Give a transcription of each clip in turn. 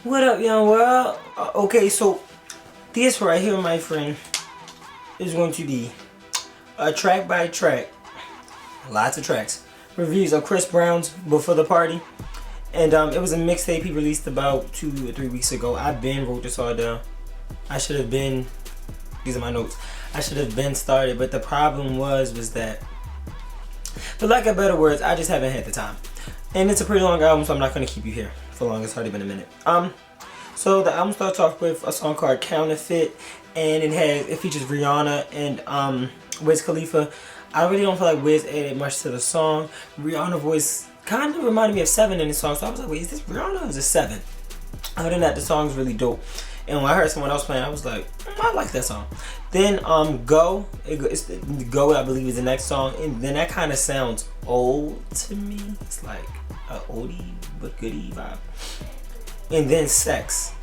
What up, young world? Okay, so this right here, my friend, is going to be a track by track, lots of tracks, reviews of Chris Brown's Before the Party. And it was a mixtape he released about 2 or 3 weeks ago. I wrote this all down. These are my notes. I should have been started, but the problem was that, for lack of better words, I just haven't had the time. And it's a pretty long album, so I'm not going to keep you here for long. It's already been a minute. So the album starts off with a song called Counterfeit, and it features Rihanna and Wiz Khalifa. I really don't feel like Wiz added much to the song. Rihanna's voice kind of reminded me of Seven in the song, so I was like, wait, is this Rihanna or is this Seven? Other than that, the song's really dope. And when I heard someone else playing, I was like, I like that song. Then Go, Go I believe is the next song, and then that kind of sounds old to me. It's like a oldie but goodie vibe. And then Sex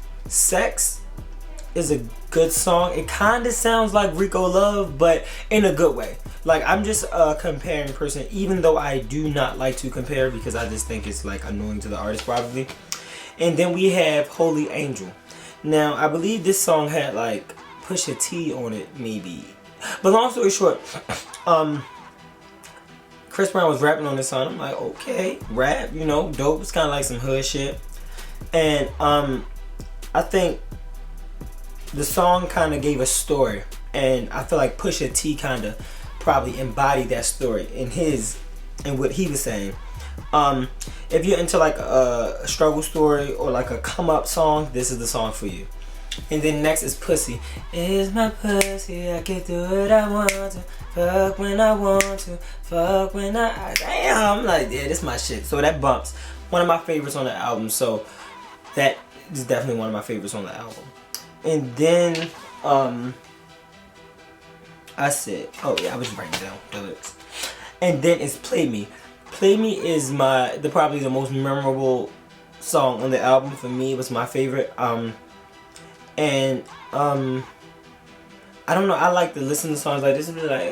is a good song. It kind of sounds like Rico Love, but in a good way. Like, I'm just a comparing person, even though I do not like to compare because I just think it's like annoying to the artist probably. And then we have Holy Angel. Now, I believe this song had like Pusha T on it, maybe. But long story short, Chris Brown was rapping on this song. I'm like, okay, rap, you know, dope. It's kind of like some hood shit. And I think the song kind of gave a story, and I feel like Pusha T kind of probably embodied that story in what he was saying. If you're into like a struggle story or like a come up song, this is the song for you. And then next is Pussy. It's my pussy, I can do what I want to. Fuck when I want to. Fuck when I... Damn, I'm like, yeah, this is my shit. So that bumps. One of my favorites on the album. So that is definitely one of my favorites on the album. And then, I said, oh yeah, I was writing down the lyrics. And then it's Play Me. Play Me is probably the most memorable song on the album for me. It was my favorite. I don't know, I like to listen to songs like this and be like,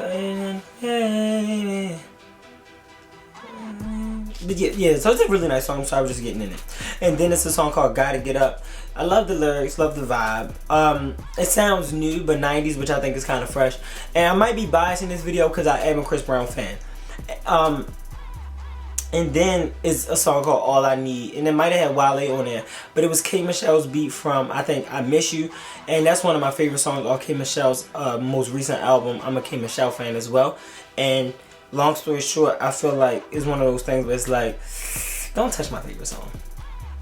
but yeah, so it's a really nice song, so I was just getting in it. And then it's a song called Gotta Get Up. I love the lyrics, love the vibe. It sounds new, but 90s, which I think is kind of fresh. And I might be biased in this video because I am a Chris Brown fan. And then it's a song called All I Need. And it might have had Wale on there. But it was K. Michelle's beat from, I think, I Miss You. And that's one of my favorite songs off K. Michelle's most recent album. I'm a K. Michelle fan as well. And long story short, I feel like it's one of those things where it's like, don't touch my favorite song.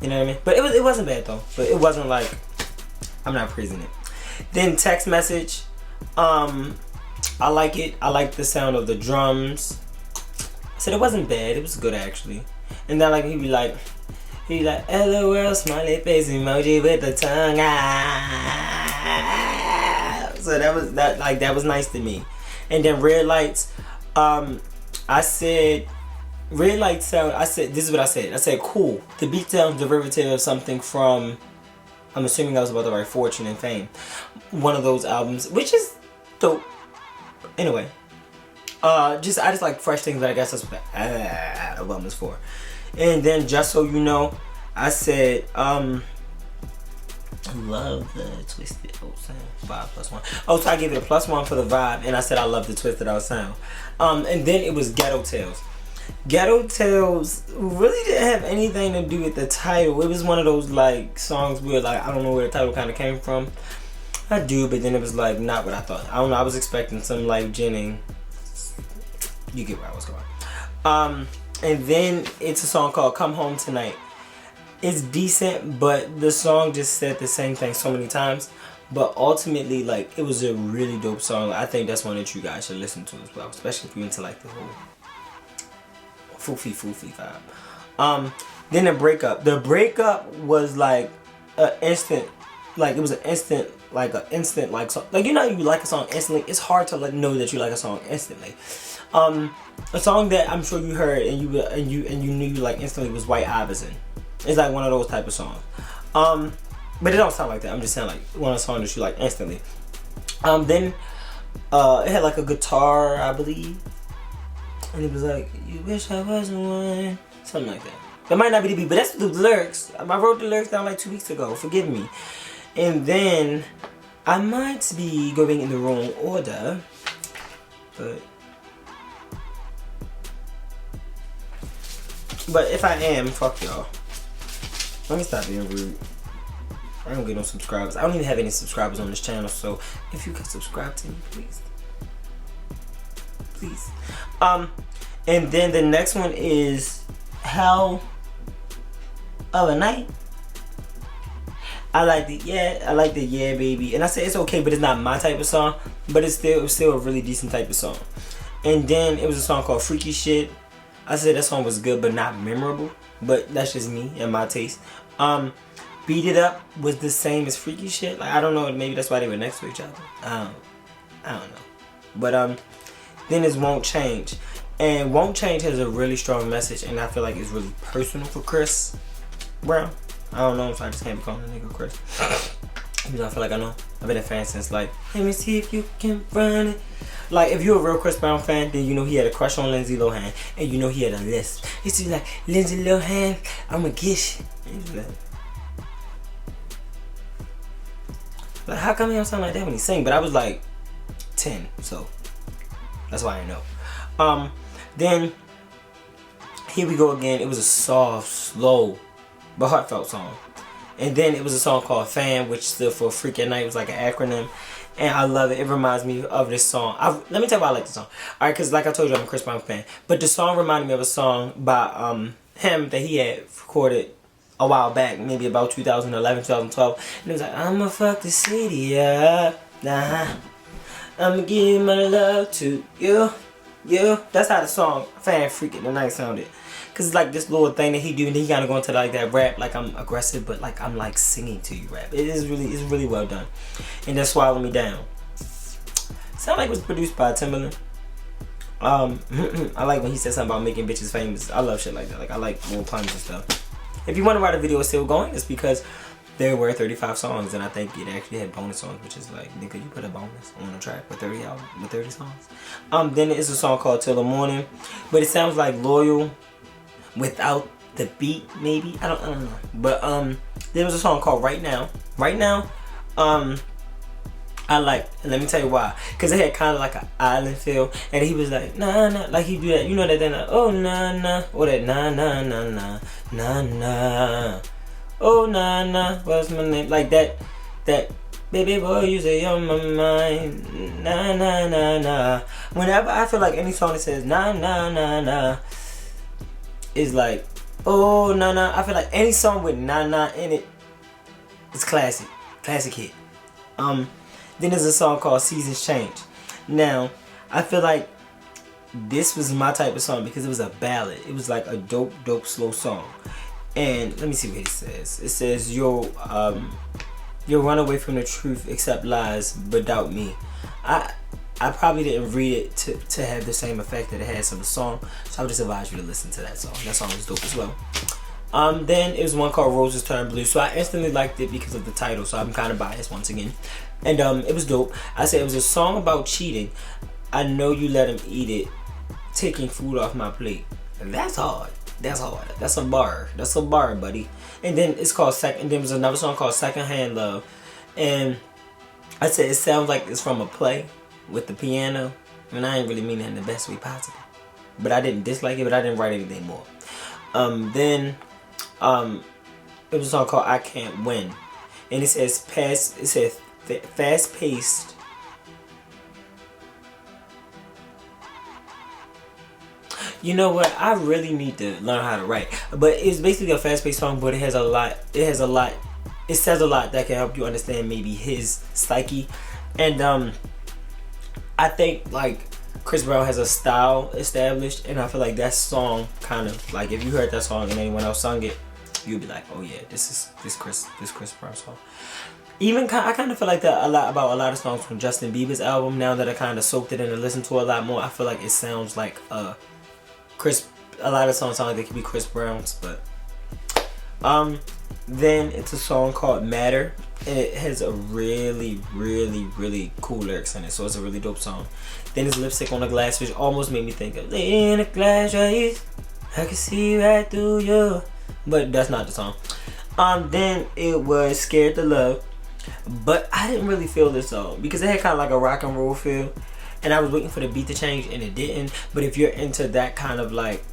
You know what I mean? But it wasn't bad though. But it wasn't like, I'm not praising it. Then Text Message. I like it. I like the sound of the drums. I said it wasn't bad. It was good actually. And then like he'd be like LOL smiley face emoji with the tongue. So that was nice to me. And then Red Lights. I said Red Light sound. This is what I said. I said cool. The beat sounds derivative of something from, I'm assuming I was about to write Fortune and Fame, one of those albums, which is dope. Anyway, I just like fresh things, but I guess that's what the album is for. And then Just So You Know, I said love the twisted old sound. 5+1. Oh, so I gave it a +1 for the vibe, and I said I love the twisted old sound. And then it was Ghetto Tales. Ghetto Tales really didn't have anything to do with the title. It was one of those like songs where like I don't know where the title kind of came from. I do, but then it was like not what I thought. I don't know. I was expecting some like Jennings. You get where I was going. And then it's a song called Come Home Tonight. It's decent, but the song just said the same thing so many times. But ultimately, like, it was a really dope song. I think that's one that you guys should listen to as well, especially if you're into like the whole foofy vibe. Then the breakup. The breakup was like an instant, like it was an instant, like song. Like, you know, you like a song instantly. It's hard to know that you like a song instantly. A song that I'm sure you heard and you knew you like instantly was White Iverson. It's like one of those type of songs. But it don't sound like that. I'm just saying like one of the songs that you like instantly. Then it had like a guitar, I believe. And it was like, you wish I wasn't one. Something like that. That might not be the beat, but that's the lyrics. I wrote the lyrics down like 2 weeks ago. Forgive me. And then I might be going in the wrong order, but if I am, fuck y'all. Let me stop being rude. I don't get no subscribers. I don't even have any subscribers on this channel, so if you could subscribe to me, please. Please. And then the next one is Hell of a Night. I like the yeah baby. And I said it's okay, but it's not my type of song. But it's still a really decent type of song. And then it was a song called Freaky Shit. I said that song was good but not memorable. But that's just me and my taste. Beat It Up was the same as Freaky Shit. Like, I don't know, maybe that's why they were next to each other. I don't know. But then it's Won't Change. And Won't Change has a really strong message, and I feel like it's really personal for Chris Brown. I don't know, so I just can't be calling the nigga Chris. Even though I feel like I know. I've been a fan since like, let me see if you can run it. Like, if you're a real Chris Brown fan, then you know he had a crush on Lindsay Lohan. And you know he had a lisp. He used to be like, Lindsay Lohan, I'ma get you. Like, how come he don't sound like that when he sing? But I was like 10, so that's why I know. Then Here We Go Again. It was a soft, slow, but heartfelt song. And then it was a song called FAM, which stood for Freak at Night. It was like an acronym. And I love it. It reminds me of this song. Let me tell you why I like the song. Alright, because like I told you, I'm a Chris Brown fan. But the song reminded me of a song by him that he had recorded a while back. Maybe about 2011, 2012. And it was like, I'ma fuck the city up. Nah. I'ma give my love to you. That's how the song FAM Freak at Night sounded. Cause it's like this little thing that he do, and then he kind of go into like that rap, like I'm aggressive, but like I'm like singing to you rap. It's really well done. And then Swallow Me Down. Sound like it was produced by Timbaland. I like when he said something about making bitches famous. I love shit like that. Like I like little puns and stuff. If you wonder why the video is still going, it's because there were 35 songs, and I think it actually had bonus songs, which is like, nigga, you put a bonus on a track with 30 songs. Then it's a song called Till the Morning, but it sounds like Loyal without the beat, maybe. I don't know. But there was a song called Right Now. Right Now, I like, let me tell you why. Cause it had kind of like an island feel, and he was like nah nah, like he do that, you know that then like, oh nah nah, or that nah nah nah nah nah nah, oh nah nah, what's my name, like that baby boy you say on my mind, nah nah nah nah. Whenever I feel like any song that says nah nah nah nah is like, oh nah nah, I feel like any song with nah nah in it is classic hit. Then there's a song called Seasons Change. Now, I feel like this was my type of song because it was a ballad. It was like a dope slow song. And let me see what it says. It says you'll run away from the truth, accept lies, but doubt me. I probably didn't read it to have the same effect that it has on the song, so I would just advise you to listen to that song. That song was dope as well. Then it was one called Roses Turn Blue, so I instantly liked it because of the title, so I'm kind of biased once again. And it was dope. I said it was a song about cheating. I know you let him eat it, taking food off my plate. And that's hard. That's hard. That's a bar. That's a bar, buddy. And then it's called and then was another song called Secondhand Love. And I said it sounds like it's from a play with the piano. And I ain't really mean that in the best way possible. But I didn't dislike it, but I didn't write anything more. Then it was a song called I Can't Win. And it says fast paced. You know what? I really need to learn how to write. But it's basically a fast-paced song, but it says a lot that can help you understand maybe his psyche. And I think like Chris Brown has a style established, and I feel like that song kind of like, if you heard that song and anyone else sung it, you'd be like, oh yeah, this Chris Brown song. Even I kind of feel like that about a lot of songs from Justin Bieber's album. Now that I kind of soaked it in and listened to it a lot more, I feel like it sounds like a lot of songs sound like they could be Chris Brown's. But then it's a song called Matter, and it has a really cool lyrics in it, so it's a really dope song. Then it's Lipstick on a Glass, which almost made me think of in a glass, right? I can see right through you. but that's not the song. Then it was Scared to Love, but I didn't really feel this song because it had kind of like a rock and roll feel, and I was waiting for the beat to change and it didn't. But if you're into that kind of like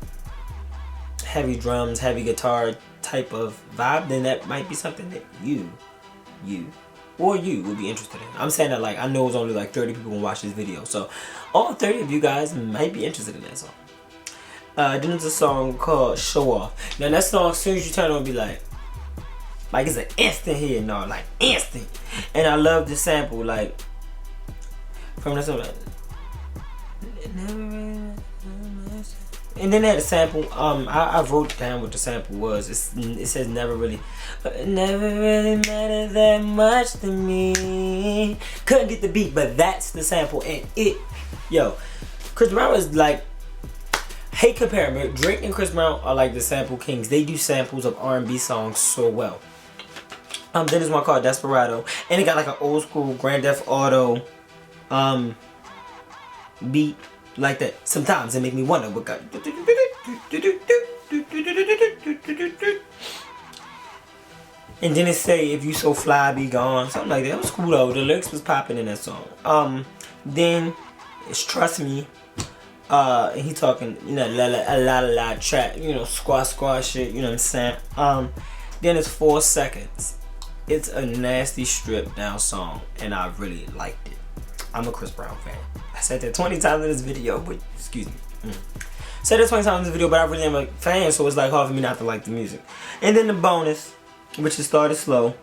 heavy drums, heavy guitar type of vibe, then that might be something that you would be interested in. I'm saying that like I know it's only like 30 people gonna watch this video, so all 30 of you guys might be interested in that song. Then there's a song called Show Off. Now that song, as soon as you turn it on, be like it's an instant hit, no, like instant. And I love the sample, like from that song, like, and then they had a sample. I wrote down what the sample was. It says never really mattered that much to me. Couldn't get the beat, but that's the sample. And Chris Brown is like, hate comparing, but Drake and Chris Brown are like the sample kings. They do samples of R&B songs so well. Then there's one called Desperado, and it got like an old school Grand Theft Auto beat like that. Sometimes it make me wonder what got. And then it say, if you so fly, be gone, something like that. It was cool though. The lyrics was popping in that song. Then it's Trust Me. And he talking, a lot of trap, squash shit, you know what I'm saying? Then it's 4 Seconds. It's a nasty stripped down song, and I really liked it. I'm a Chris Brown fan. I said that 20 times in this video, but excuse me. Said that 20 times in this video, but I really am a fan, so it's like hard for me not to like the music. And then the bonus, which is Started Slow.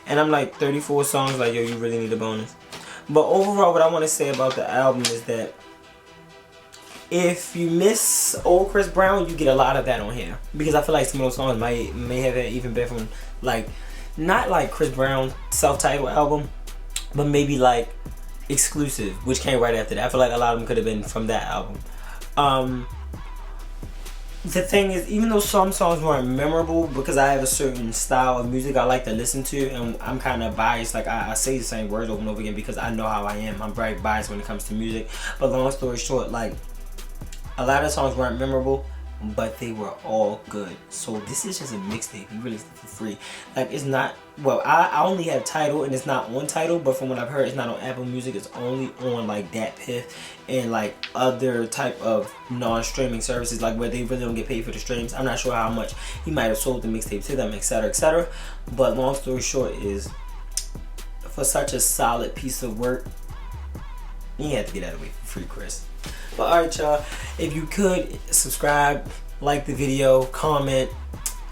And I'm like 34 songs, like, yo, you really need a bonus. But overall, what I want to say about the album is that if you miss old Chris Brown, you get a lot of that on here. Because I feel like some of those songs may have even been from, like, not like Chris Brown's self-titled album, but maybe like Exclusive, which came right after that. I feel like a lot of them could have been from that album. The thing is, even though some songs weren't memorable, because I have a certain style of music I like to listen to, and I'm kind of biased. Like I say the same words over and over again because I know how I am. I'm very biased when it comes to music. But long story short, like, a lot of songs weren't memorable, but they were all good. So this is just a mixtape. You released it for free. Like, it's not, well, I only have Tidal, and it's not on Tidal, but from what I've heard, it's not on Apple Music. It's only on like Dat Piff and like other type of non-streaming services, like where they really don't get paid for the streams. I'm not sure how much he might have sold the mixtape to them, etc., etc. But long story short is, for such a solid piece of work, you have to get that away for free, Chris. But alright, y'all, if you could subscribe, like the video, comment,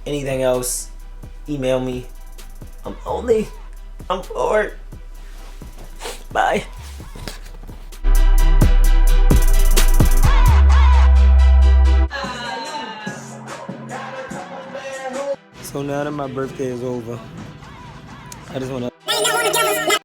anything else, email me. I'm bored. Bye. So now that my birthday is over, I just want to